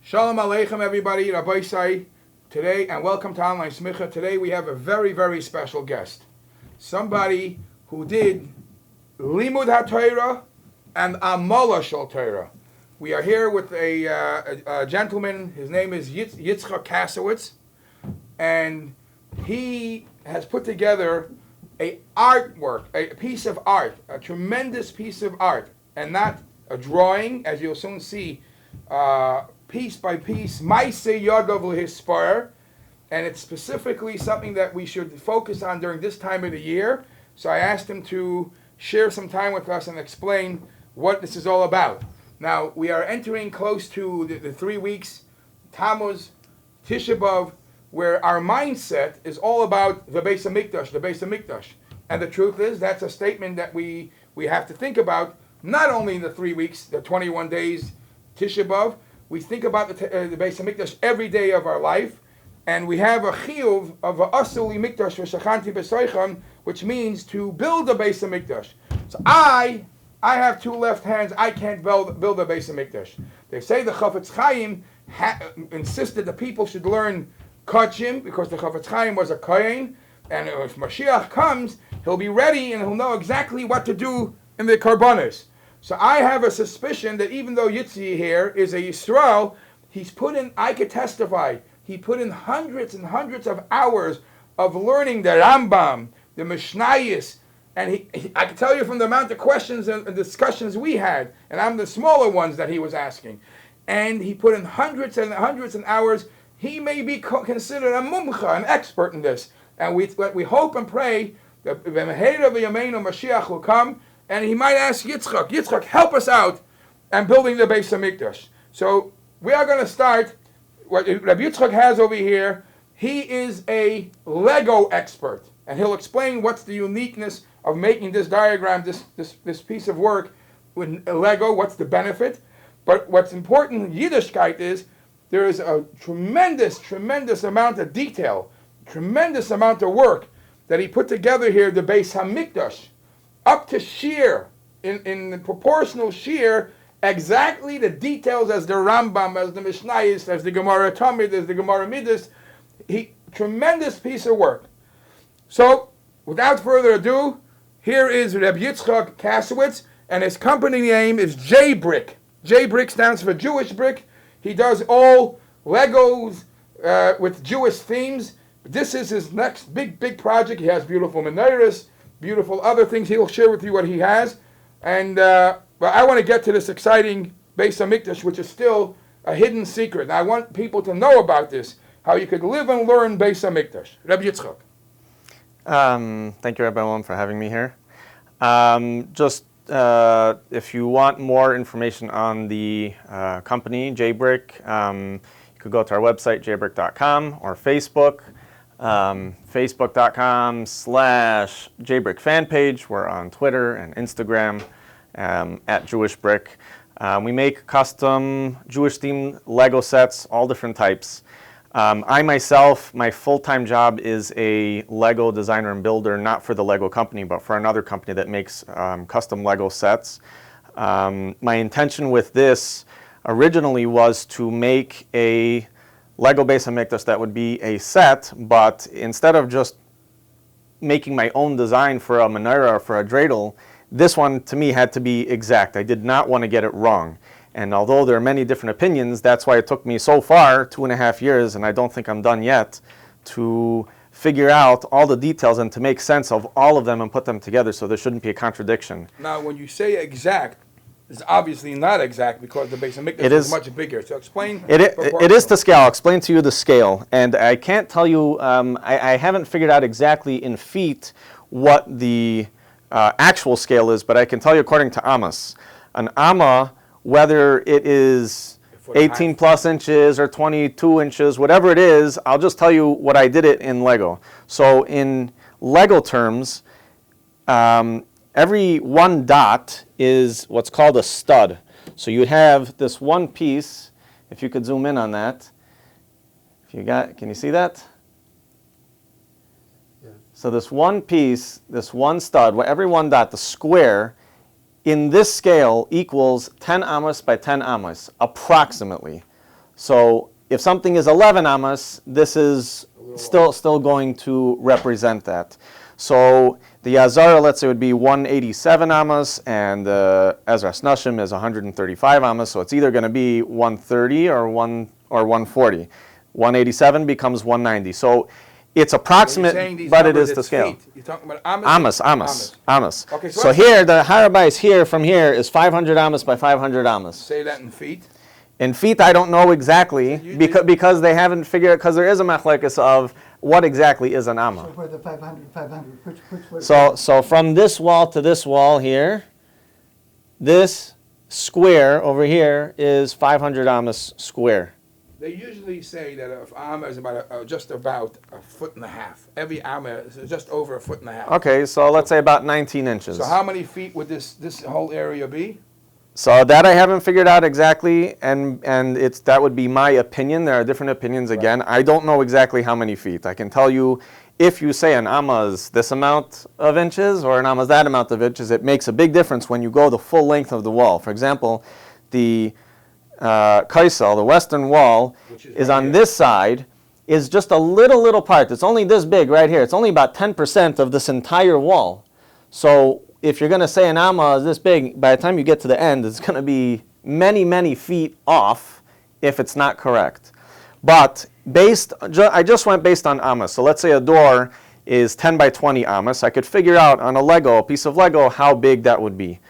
Shalom Aleichem, everybody. Rabbi Say today, and welcome to Online Smicha. Today we have a very, very special guest. Somebody who did Limud HaTorah and Amala Shel Torah. We are here with a gentleman. His name is Yitzchak Kasowitz, and he has put together a artwork, a piece of art, a tremendous piece of art, and not a drawing, as you'll soon see, piece by piece, Maaseh Yadav L'Hisparer, and it's specifically something that we should focus on during this time of the year. So I asked him to share some time with us and explain what this is all about. Now, we are entering close to the 3 weeks, Tammuz, Tisha B'Av, where our mindset is all about the Beis HaMikdash, the Beis HaMikdash. And the truth is, that's a statement that we have to think about, not only in the 3 weeks, the 21 days, Tisha B'Av. We think about the Beis HaMikdash every day of our life, and we have a chiyuv of a asuli mikdash v'shachanti b'soicham, which means to build a Beis HaMikdash. So I have two left hands. I can't build a Beis HaMikdash. They say the Chafetz Chaim insisted the people should learn Kachim because the Chafetz Chaim was a Kohen, and if Mashiach comes, he'll be ready and he'll know exactly what to do in the Karbanos. So I have a suspicion that even though Yitzi here is a Yisrael, he's put in, I could testify, he put in hundreds and hundreds of hours of learning the Rambam, the Mishnayos, and I can tell you from the amount of questions and discussions we had, and I'm the smaller ones that he was asking, and he put in hundreds and hundreds of hours. He may be considered a mumcha, an expert in this, and we hope and pray that the Meheira v'Yameinu Mashiach will come, and he might ask Yitzchak, help us out and building the Beis HaMikdash. So we are going to start. What Rabbi Yitzchak has over here, he is a Lego expert, and he'll explain what's the uniqueness of making this diagram, this piece of work with Lego, what's the benefit. But what's important in Yiddishkeit is there is a tremendous, tremendous amount of detail, tremendous amount of work that he put together here, the Beis HaMikdash, up to shear, in the proportional shear, exactly the details as the Rambam, as the Mishnayos, as the Gemara Tamid, as the Gemara Midas. Tremendous piece of work. So, without further ado, here is Reb Yitzchak Kasowitz, and his company name is J-Brick. J-Brick stands for Jewish Brick. He does all Legos with Jewish themes. This is his next big project. He has beautiful menorahs, beautiful other things. He'll share with you what he has. And but I want to get to this exciting Beis HaMikdash, which is still a hidden secret. And I want people to know about this, how you could live and learn Beis HaMikdash. Rabbi Yitzchak. Thank you, Rabbi Olam, for having me here. If you want more information on the company, JBrick, you could go to our website, jbrick.com, or Facebook, facebook.com/JBrick fan page. We're on Twitter and Instagram at Jewish Brick. We make custom Jewish-themed Lego sets, all different types. I myself, my full-time job is a Lego designer and builder, not for the Lego company, but for another company that makes custom Lego sets. My intention with this originally was to make a Lego Beis HaMikdash that would be a set, but instead of just making my own design for a menorah or for a dreidel, this one to me had to be exact. I did not want to get it wrong. And although there are many different opinions, that's why it took me so far, 2.5 years, and I don't think I'm done yet, to figure out all the details and to make sense of all of them and put them together so there shouldn't be a contradiction. Now, when you say exact, it's obviously not exact because the Beis HaMikdash is much bigger. So explain. It is to scale. I'll explain to you the scale. And I can't tell you, I haven't figured out exactly in feet what the actual scale is, but I can tell you according to Amos. An Amma, whether it is 18 plus inches or 22 inches, whatever it is, I'll just tell you what I did it in Lego. So in Lego terms, every one dot is what's called a stud. So you have this one piece, if you could zoom in on that. Can you see that? Yeah. So this one piece, this one stud, every one dot, the square, in this scale equals 10 amos by 10 amos, approximately. So if something is 11 amas, this is still going to represent that. So the Azara, let's say, would be 187 amas, and the Ezras Nashim is 135 amas. So it's either going to be 130 or 140. 187 becomes 190. So it's approximate, but it is the scale. Feet. You're talking about amas? Okay, so here, the harabais here from here is 500 amas by 500 amas. Say that in feet. In feet, I don't know exactly, because they haven't figured, because there is a machlekes of what exactly is an amma. So for the 500, which So from this wall to this wall here, this square over here is 500 amas square. They usually say that an amma is just about a foot and a half. Every amma is just over a foot and a half. Okay, so let's say about 19 inches. So how many feet would this whole area be? So that I haven't figured out exactly, and that would be my opinion. There are different opinions again. Right. I don't know exactly how many feet. I can tell you, if you say an amma is this amount of inches or an amma is that amount of inches, it makes a big difference when you go the full length of the wall. For example, the Kaisel, the western wall, is on this side, is just a little part. It's only this big right here. It's only about 10% of this entire wall. So if you're going to say an amma is this big, by the time you get to the end, it's going to be many feet off if it's not correct. But I just went based on amas. So let's say a door is 10 by 20 amas. I could figure out on a piece of Lego, how big that would be.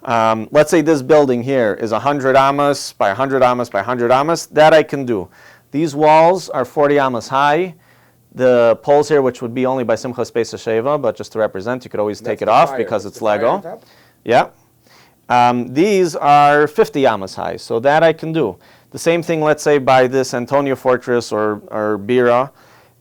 Let's say this building here is 100 amas by 100 amas by 100 amas. That I can do. These walls are 40 amas high. The poles here, which would be only by Simcha Space Sheva, but just to represent, you could always take it off because it's Lego. Yeah. These are 50 amas high, so that I can do. The same thing, let's say, by this Antonia Fortress or Bira.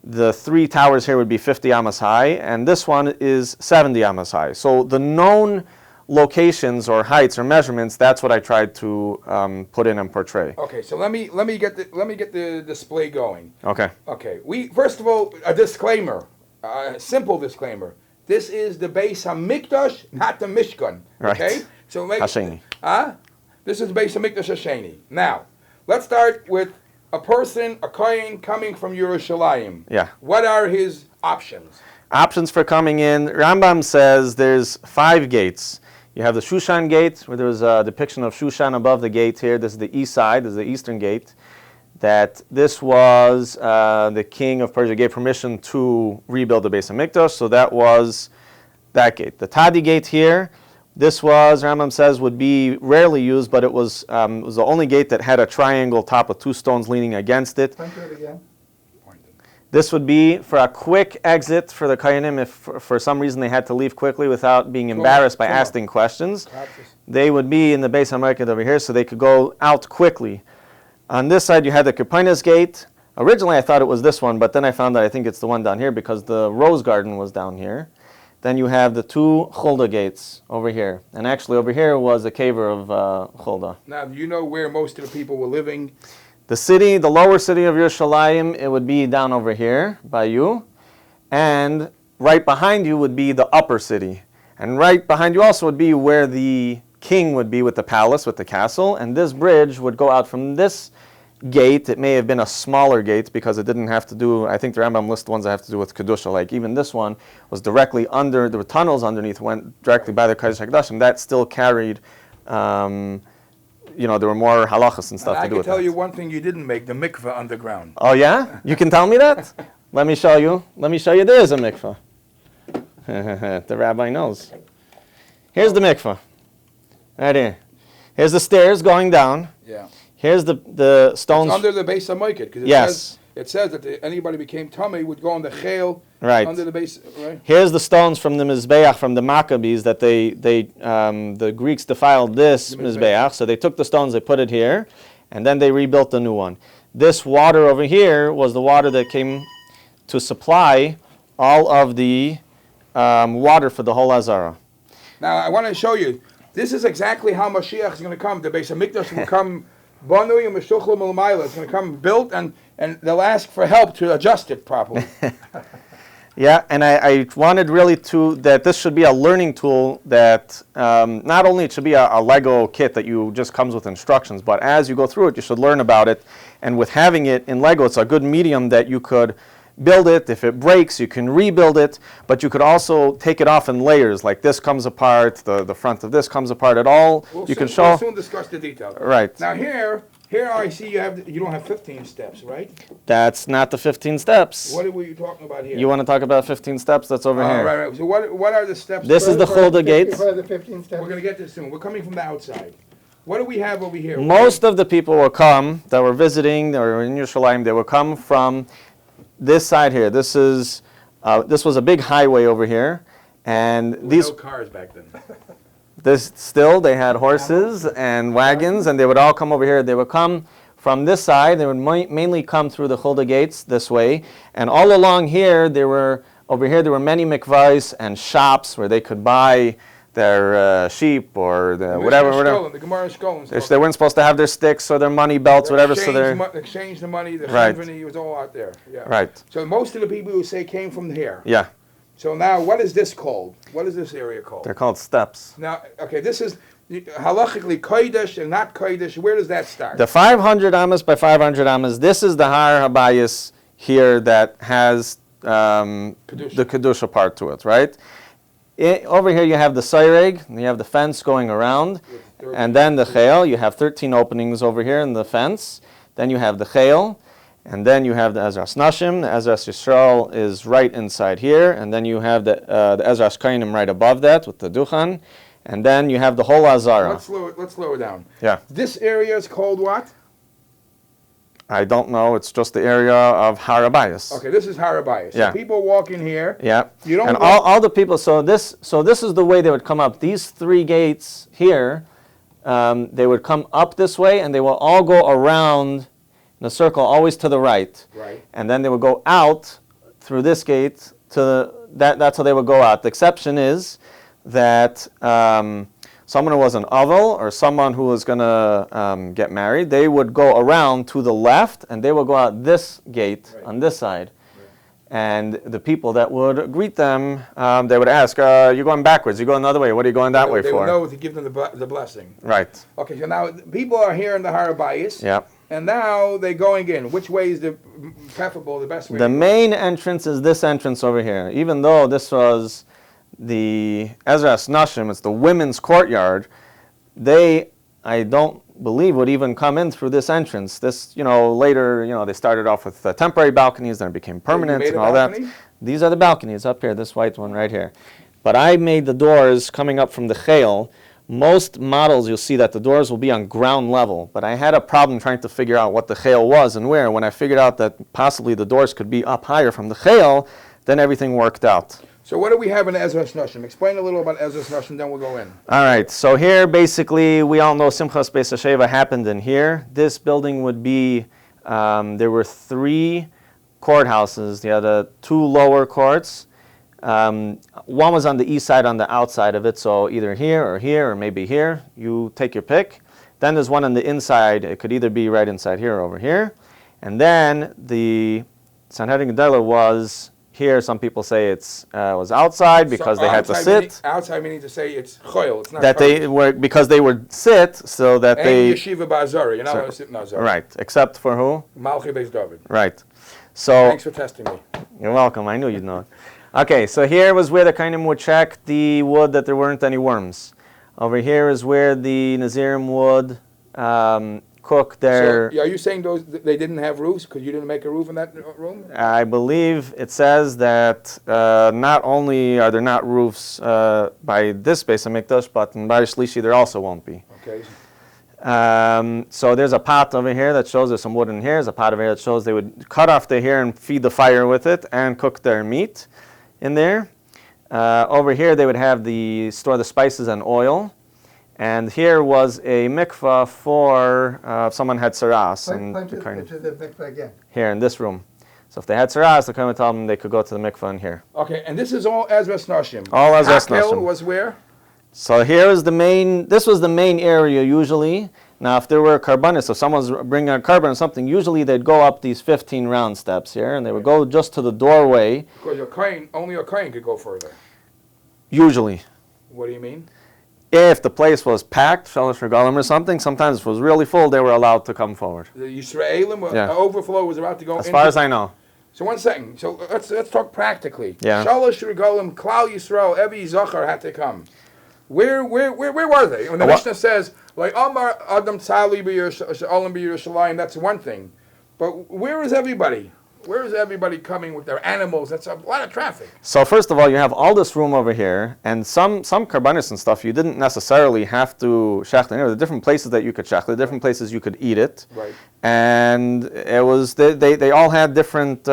The 3 towers here would be 50 amas high, and this one is 70 amas high. So the known locations or heights or measurements, that's what I tried to put in and portray. Okay, so let me get the display going. Okay. Okay. First of all, a disclaimer, a simple disclaimer. This is the Beis HaMikdash, not the Mishkan. Okay. Right. So Hasheni. This is the Beis HaMikdash Hasheni. Now, let's start with a person, a kohen coming from Yerushalayim. Yeah. What are his options? Options for coming in. Rambam says there's 5 gates. You have the Shushan gate, where there's a depiction of Shushan above the gate here. This is the east side, this is the eastern gate. That this was the king of Persia gave permission to rebuild the Beis HaMikdash, so that was that gate. The Tadi gate here, this was, Rambam says, would be rarely used, but it was the only gate that had a triangle top with 2 stones leaning against it. Point to it again. This would be for a quick exit for the Kayanim if for some reason they had to leave quickly without being embarrassed by asking questions. They would be in the Beis HaMikdash over here, so they could go out quickly. On this side, you had the Kippainas gate. Originally, I thought it was this one, but then I found that I think it's the one down here because the rose garden was down here. Then you have the 2 Chulda gates over here. And actually, over here was a caver of Chulda. Now, do you know where most of the people were living? The city, the lower city of Yerushalayim, it would be down over here by you. And right behind you would be the upper city. And right behind you also would be where the king would be with the palace, with the castle. And this bridge would go out from this gate. It may have been a smaller gate because it didn't have to do, I think the Rambam lists the ones that have to do with Kedusha. Like even this one was directly under, there were tunnels underneath, went directly by the Kodesh HaKadoshim. That still carried, there were more halachas and stuff to do with it. I can tell you one thing you didn't make, the mikveh underground. Oh yeah? You can tell me that? Let me show you. There is a mikveh. The rabbi knows. Here's the mikveh. Right here. Here's the stairs going down. Yeah. Here's the stones. It's under the Beis HaMikdash. Because yes. It says that anybody became tummy would go on the chel under the base. Right. Here's the stones from the Mizbeach, from the Maccabees, that the Greeks defiled this Mizbeach. So they took the stones, they put it here, and then they rebuilt the new one. This water over here was the water that came to supply all of the water for the whole Azara. Now I want to show you. This is exactly how Mashiach is going to come. The Beis HaMikdash will come. Banui and Meshuchlam L'mayla. It's going to come built, and they'll ask for help to adjust it properly. Yeah, and I wanted really that this should be a learning tool that not only it should be a Lego kit that you just comes with instructions, but as you go through it, you should learn about it. And with having it in Lego, it's a good medium that you could build it. If it breaks, you can rebuild it, but you could also take it off in layers. Like this comes apart, the front of this comes apart. We'll soon discuss the details. Right. Now here I see you don't have 15 steps, right? That's not the 15 steps. What were you talking about here? You want to talk about 15 steps? That's over here. Right. So what are the steps? This is the Chulda gate. What are the 15 steps? We're going to get this soon. We're coming from the outside. What do we have over here? Most of the people will come that were visiting or in Yerushalayim, they will come from this side here. This was a big highway over here, and these no cars back then. They had horses and wagons, and they would all come over here. They would come from this side. They would mainly come through the Chulda gates this way, and all along here there were many mikvahs and shops where they could buy their sheep or whatever. The Gemara Shkolim. They weren't supposed to have their sticks or their money belts, whatever. Exchange the money, the right. It was all out there. Yeah. Right. So most of the people who say came from here. Yeah. So now, what is this called? What is this area called? They're called steps. Now, okay, this is halachically kodesh and not kodesh. Where does that start? The 500 amas by 500 amas. This is the Har Habayis here that has the kedusha part to it, right? Over here you have the sayreg, and you have the fence going around, and then the chayil. You have 13 openings over here in the fence. Then you have the chayil, and then you have the Ezras Nashim. The Ezras Yisrael is right inside here, and then you have the Ezras Kainim right above that with the Duchan, and then you have the whole Azara. Let's slow it down. Yeah. This area is called what? I don't know. It's just the area of Har Habayis. Okay, this is Har Habayis. Yeah. So people walk in here. Yeah. You don't. And all the people. So this is the way they would come up. These three gates here, they would come up this way, and they will all go around in a circle, always to the right. Right. And then they would go out through this gate that's how they would go out. The exception is that someone who was an aval or someone who was going to get married, they would go around to the left, and they would go out this gate on this side. Right. And the people that would greet them, they would ask, you're going backwards, you're going the other way, what are you going that way for? They would know to give them the blessing. Right. Okay, so now people are here in the Har Habayis. Yeah. And now they're going in. Which way is the preferable, the best way? The main entrance is this entrance over here. Even though this was the Ezras Nashim, it's the women's courtyard, I don't believe, would even come in through this entrance. This, later, they started off with temporary balconies, then it became permanent and all that. These are the balconies up here, this white one right here. But I made the doors coming up from the chayil. Most models, you'll see that the doors will be on ground level, but I had a problem trying to figure out what the chayil was and where. When I figured out that possibly the doors could be up higher from the chayil, then everything worked out. So what do we have in Ezras Nashim? Explain a little about Ezras Nashim, then we'll go in. All right, so here basically we all know Simchas Beis HaSheva happened in here. This building would be, there were 3 courthouses. You had 2 lower courts. One was on the east side, on the outside of it, so either here or maybe here. You take your pick. Then there's one on the inside. It could either be right inside here or over here. And then the Sanhedrin Gedolah was here. Some people say it was outside because they had to sit. Outside meaning to say it's choil. It's not that they were, because they would sit so that and they... Yeshiva Ba'azari. You're not allowed to sit in Azari. Right, except for who? Malchi Beis David. Right. So... Thanks for testing me. You're welcome. I knew you'd know it. Okay, so here was where the Kainim would check the wood that there weren't any worms. Over here is where the Nazirim would cook their... So, are you saying they didn't have roofs because you didn't make a roof in that room? I believe it says that not only are there not roofs by this Beis HaMikdash, but in Barish Lishi there also won't be. Okay. So there's a pot over here that shows there's some wood in here. There's a pot over here that shows they would cut off the hair and feed the fire with it and cook their meat in there. Over here they would have store the spices and oil. And here was a mikvah for if someone had saras. Point to the mikvah again. Here in this room. So if they had saras, the Kohen would tell them they could go to the mikvah in here. Okay, and this is all Ezras Nashim. All Ezras Nashim. Hakel was where? So here is the main, this was the main area usually. Now if there were carbonis, so someone's bringing a carbon or something, usually they'd go up these 15 round steps here, and they would go just to the doorway. Because only a kohen could go further. Usually. What do you mean? If the place was packed, Shalosh Regalim or something, sometimes if it was really full, they were allowed to come forward. The Yisraelim, Yeah. overflow was about to go As far as I know. So 1 second. So let's talk practically. Yeah. Shalosh Regalim, Klal Yisrael, Evi Zachar had to come. Where were they? When the Mishnah says, like Amar Adam Tzali Olam B'Yerushalayim, that's one thing. But where is everybody? Where is everybody coming with their animals? That's a lot of traffic. So first of all, you have all this room over here, and some carbonis and stuff, you didn't necessarily have to shechta. There are different places that you could shechta, different places you could eat it. Right. And it was, they all had different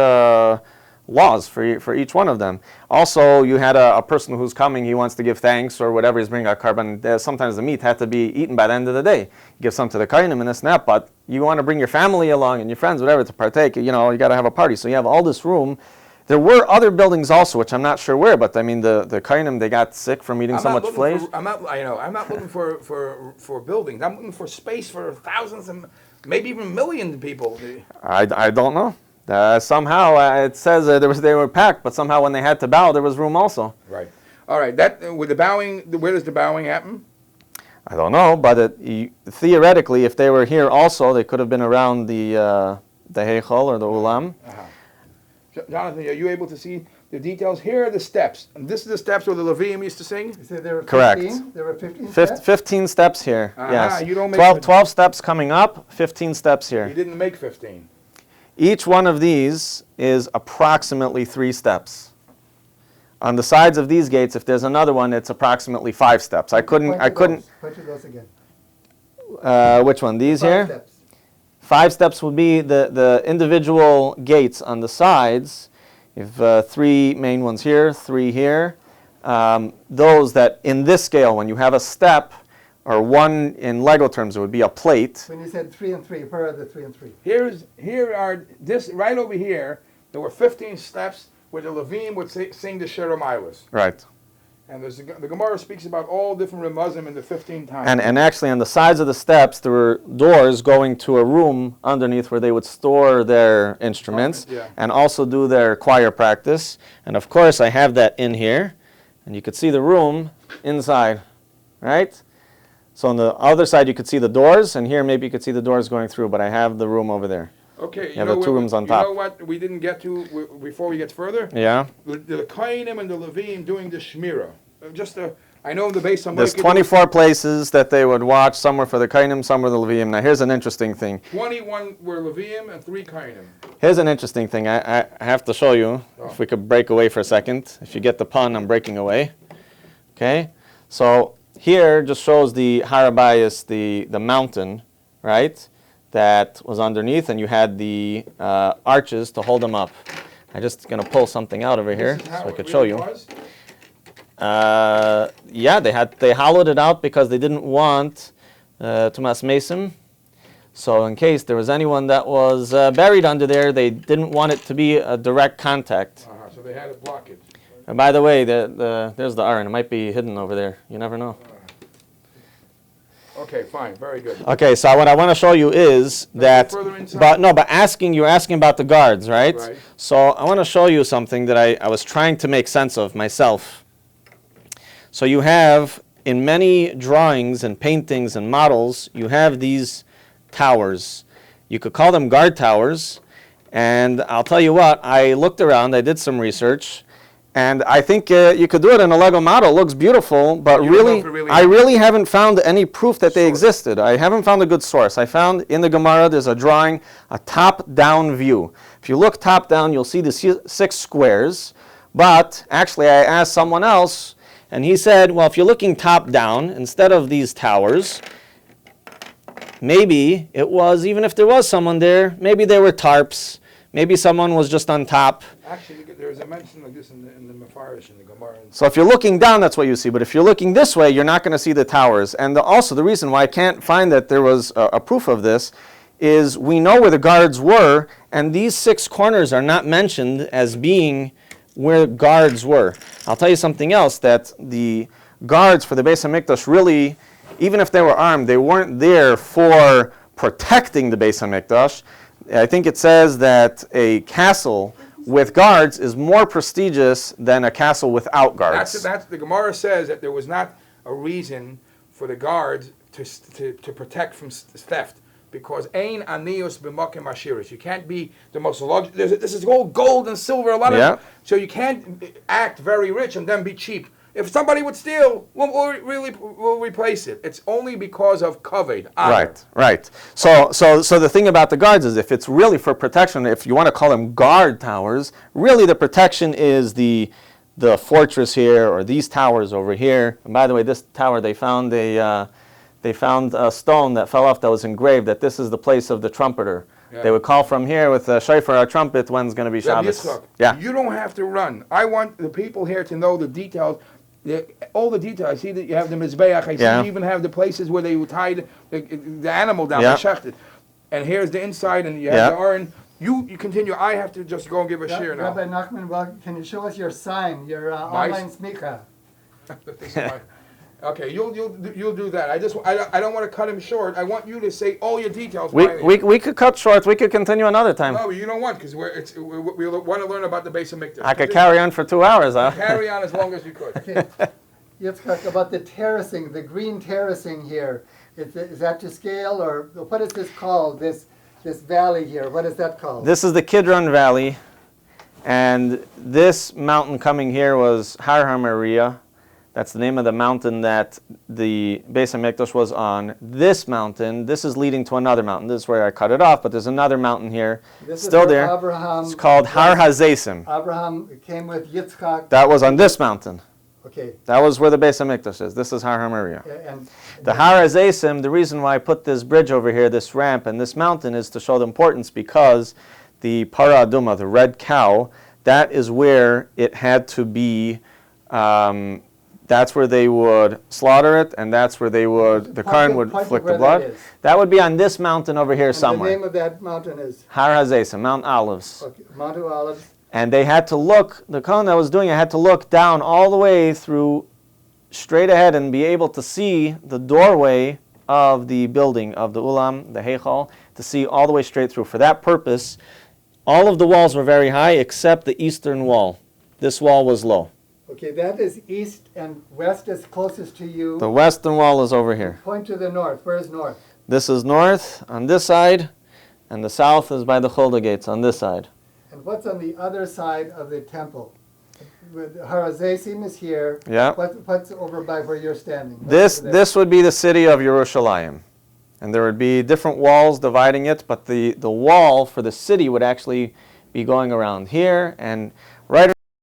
laws for each one of them. Also, you had a person who's coming, he wants to give thanks or whatever, he's bringing a carbon. Sometimes the meat had to be eaten by the end of the day. You give some to the kainim and this and that, but you want to bring your family along and your friends, whatever, to partake, you got to have a party. So you have all this room. There were other buildings also, which I'm not sure where, but I mean, the kainim, they got sick from eating so much flesh. I'm not looking for buildings. I'm looking for space for thousands and maybe even millions of people. I don't know. Somehow it says they were packed, but somehow when they had to bow, there was room also. Right. All right. That with the bowing, where does the bowing happen? I don't know, but theoretically, if they were here also, they could have been around the heichal or the ulam. Jonathan, are you able to see the details? Here are the steps, and this is the steps where the Levium used to sing. You said there were 15? Correct. There were 15 steps? 15 steps here. Yes. You don't make 12 steps coming up, 15 steps here. You didn't make 15. Each one of these is approximately 3 steps. On the sides of these gates, if there's another one, it's approximately 5 steps. I couldn't. Point to those again. Which one? These 5 here? steps. 5 steps would be the individual gates on the sides. You have 3 main ones here, 3 here. Those that in this scale, when you have a step, or one in Lego terms, it would be a plate. When you said 3 and 3, where are the 3 and 3? Here are this right over here. There were 15 steps where the Levim would sing the Shir Milas. Right. And the Gemara speaks about all different Ramazim in the 15 times. And actually on the sides of the steps, there were doors going to a room underneath where they would store their instruments and also do their choir practice. And of course, I have that in here. And you could see the room inside, right? So on the other side, you could see the doors, and here maybe you could see the doors going through, but I have the room over there. Okay, you have the 2 rooms on top. You know what we didn't get to before we get further? Yeah. The Kainim and the Levim doing the Shmira. I know the base on There's 24 places that they would watch. Some were for the Kainim, some were the Levim. Now here's an interesting thing. 21 were Levim and 3 Kainim. Here's an interesting thing. I have to show you, if we could break away for a second. If you get the pun, I'm breaking away. Okay? So here just shows the Harabayas, the mountain, right, that was underneath, and you had the arches to hold them up. I'm just going to pull something out over here so I could show you. Yeah, they hollowed it out because they didn't want Tumas Mason. So in case there was anyone that was buried under there, they didn't want it to be a direct contact. So they had to block it. And by the way, there's the iron. It might be hidden over there. You never know. Okay, fine, very good. Okay, so what I want to show you is that, but you're asking about the guards, right? Right. So I want to show you something that I was trying to make sense of myself. So you have, in many drawings and paintings and models, you have these towers. You could call them guard towers, and I'll tell you what, I looked around, I did some research, and I think you could do it in a Lego model. It looks beautiful, but I really haven't found any proof that they existed. I haven't found a good source. I found in the Gemara there's a drawing, a top-down view. If you look top-down, you'll see the 6 squares, but actually I asked someone else, and he said, well, if you're looking top-down, instead of these towers, maybe it was, even if there was someone there, maybe there were tarps, maybe someone was just on top. Actually, there's a mention like this in the Mefarish, in the Gemara. So if you're looking down, that's what you see. But if you're looking this way, you're not going to see the towers. And also the reason why I can't find that there was a proof of this is we know where the guards were, and these 6 corners are not mentioned as being where guards were. I'll tell you something else, that the guards for the Beis HaMikdash really, even if they were armed, they weren't there for protecting the Beis HaMikdash. I think it says that a castle with guards is more prestigious than a castle without guards. That's the Gemara says that there was not a reason for the guards to protect from theft, because ein anius b'makim ashiris. You can't be the most luxury. This is all gold and silver, a lot of. So you can't act very rich and then be cheap. If somebody would steal, we'll replace it. It's only because of kavod. Right. So the thing about the guards is, if it's really for protection, if you want to call them guard towers, really the protection is the fortress here, or these towers over here. And by the way, this tower they found a stone that fell off that was engraved that this is the place of the trumpeter. Yeah. They would call from here with a shofar, a trumpet, when's going to be Shabbos. Yeah. You don't have to run. I want the people here to know the details. All the details. I see that you have the Mizbeach. I see you even have the places where they would tie the animal down, the shechted. And here's the inside, and you have the Aron. You continue. I have to just go and give a shir now. Rabbi Nachman, well, can you show us your sign, your online smicha? Okay, you'll do that. I don't want to cut him short. I want you to say all your details. We could cut short. We could continue another time. No, you don't want, because we want to learn about the Beis HaMikdash. I could carry on for 2 hours. Carry on as long as you could. Okay. Yitzchak, about the terracing, the green terracing here. Is that to scale, or what is this called? This valley here. What is that called? This is the Kidron Valley, and this mountain coming here was Har HaMoriah. That's the name of the mountain that the Beis HaMikdash was on. This mountain, this is leading to another mountain. This is where I cut it off, but there's another mountain here, still there. It's called Har HaZeisim. Abraham came with Yitzchak. That was on this mountain. Okay. That was where the Beis HaMikdash is. This is Har HaMoriah. The Har HaZeisim, the reason why I put this bridge over here, this ramp, and this mountain is to show the importance, because the Para Aduma, the red cow, that is where it had to be. That's where they would slaughter it, and that's where the Kohen would flick the blood. That would be on this mountain over here somewhere. The name of that mountain is? Har HaZeisim, Mount Olives. Okay, Mount Olives. And they had to look, the Kohen that was doing it had to look down all the way through, straight ahead, and be able to see the doorway of the building, of the Ulam, the Heichal, to see all the way straight through. For that purpose, all of the walls were very high except the eastern wall. This wall was low. Okay, that is east, and west is closest to you. The western wall is over here. Point to the north. Where is north? This is north on this side, and the south is by the Cholda gates on this side. And what's on the other side of the temple? Har HaZeisim is here. Yeah. What's over by where you're standing? This would be the city of Yerushalayim. And there would be different walls dividing it, but the wall for the city would actually be going around here, and